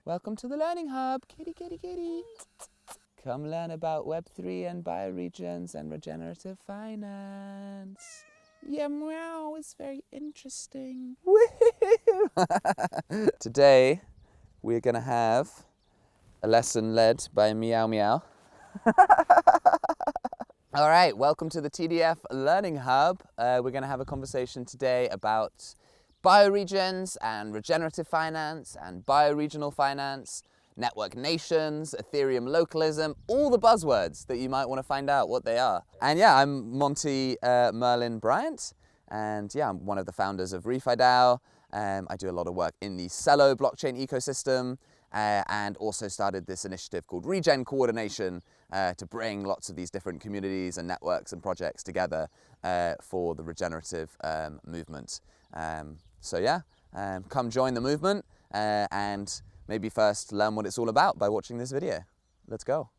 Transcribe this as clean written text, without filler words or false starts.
Welcome to the Learning Hub, kitty, kitty, kitty. Come learn about Web3 and bioregions and regenerative finance. Yeah, meow, it's very interesting. Today, we're gonna have a lesson led by Meow Meow. All right, welcome to the TDF Learning Hub. We're gonna have a conversation today about bioregions and regenerative finance and bioregional finance, network nations, Ethereum localism, all the buzzwords that you might want to find out what they are. And yeah, I'm Monty Merlin Bryant, and yeah, I'm one of the founders of RefiDAO. I do a lot of work in the Celo blockchain ecosystem, and also started this initiative called Regen Coordination to bring lots of these different communities and networks and projects together for the regenerative movement. So yeah, come join the movement and maybe first learn what it's all about by watching this video. Let's go.